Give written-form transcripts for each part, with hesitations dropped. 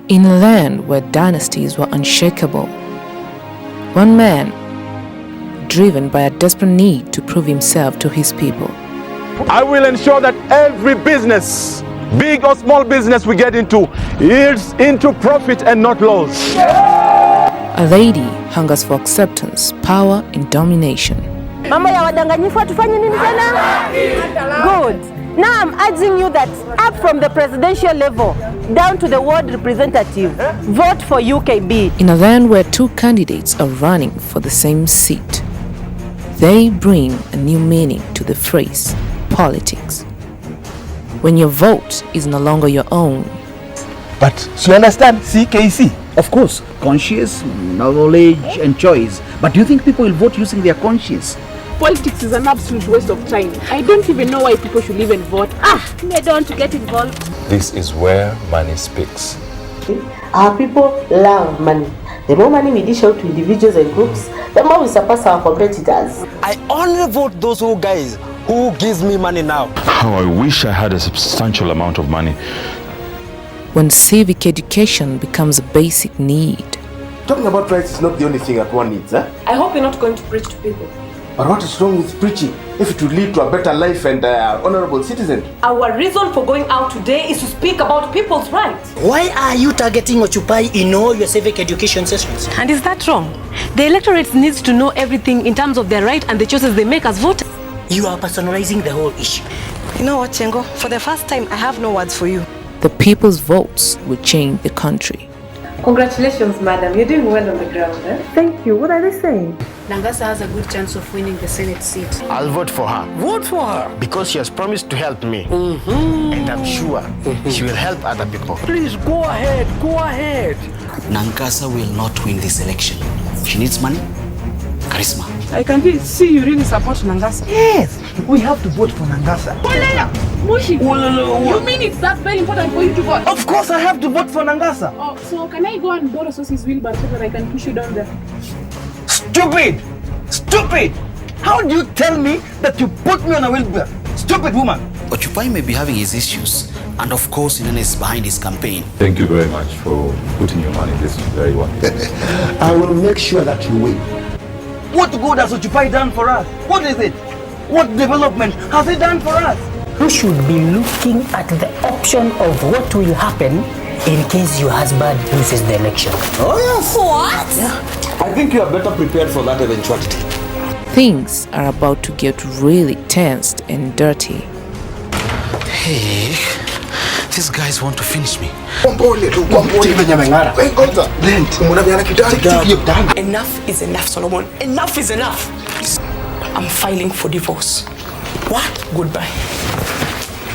In a land where dynasties were unshakable, one man, driven by a desperate need to prove himself to his people. I will ensure that every business, big or small business we get into, yields into profit and not loss. A lady hungers for acceptance, power, and domination. Mama ya wadanganyifu atufanye nini tena? Good. Now I'm urging you that up from the presidential level down to the ward representative, vote for UKB. In a land where two candidates are running for the same seat, they bring a new meaning to the phrase politics. When your vote is no longer your own. But so you understand CKC? Of course, conscience, knowledge and choice. But do you think people will vote using their conscience? Politics is an absolute waste of time. I don't even know why people should even vote. They don't get involved. This is where money speaks. Our people love money. The more money we dish out to individuals and groups, the more we surpass our competitors. I only vote those guys who gives me money now. How I wish I had a substantial amount of money. When civic education becomes a basic need. Talking about rights is not the only thing that one needs, eh? I hope you're not going to preach to people. But what is wrong with preaching if it will lead to a better life and honorable citizen? Our reason for going out today is to speak about people's rights. Why are you targeting Occupy in all your civic education sessions? And is that wrong? The electorate needs to know everything in terms of their right and the choices they make as voters. You are personalizing the whole issue. You know what, Chengo? For the first time, I have no words for you. The people's votes will change the country. Congratulations, madam. You're doing well on the ground, eh? Thank you. What are they saying? Nangasa has a good chance of winning the Senate seat. I'll vote for her. Vote for her. Because she has promised to help me. And I'm sure she will help other people. Please go ahead, go ahead. Nankasa will not win this election. She needs money, charisma. I can see you really support Nangasa. Yes, we have to vote for Nangasa. Mushi, you mean it's that very important for you to vote? Of course I have to vote for Nangasa. Oh, so can I go and borrow Sosi's wheelbarrow so that I can push you down there? Stupid! Stupid! How do you tell me that you put me on a wheelbarrow? Stupid woman! Occupy may be having his issues, and of course Inan is behind his campaign. Thank you very much for putting your money this very one. I will make sure that you win. What good has Occupy done for us? What is it? What development has it done for us? You should be looking at the option of what will happen in case your husband loses the election. Oh yes. What? Yeah. I think you are better prepared for that eventuality. Things are about to get really tensed and dirty. Hey, these guys want to finish me. Enough is enough, Solomon. Enough is enough. I'm filing for divorce. What? Goodbye.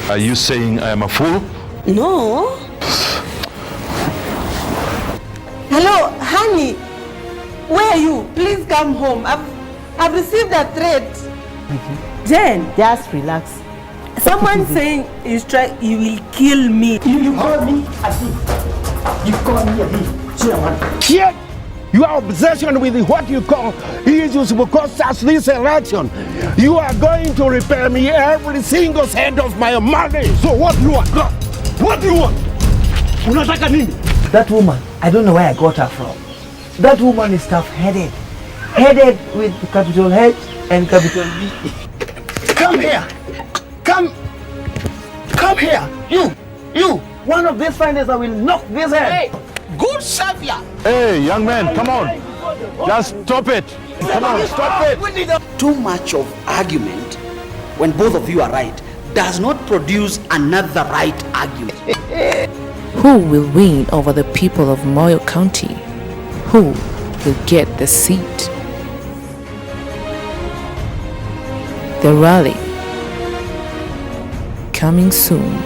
Are you saying I am a fool? No. Hello, honey. Where are you? Please come home. I've received a threat. Jen, just relax. Someone saying you will kill me. You call me a thief. You call me a thief. Chairman. Yet, your obsession with what you call issues will cost us this election. You are going to repay me every single cent of my money. So what do you want? What do you want? Unataka nini? That woman, I don't know where I got her from. That woman is tough-headed. Headed with capital H and capital B. Come here. Come here. You. One of these Fridays I will knock this head. Hey, good savior. Hey, young man, come on. Just stop it. Come on, stop it. Too much of argument when both of you are right does not produce another right argument. Who will win over the people of Moyo County? Who will get the seat? The rally coming soon.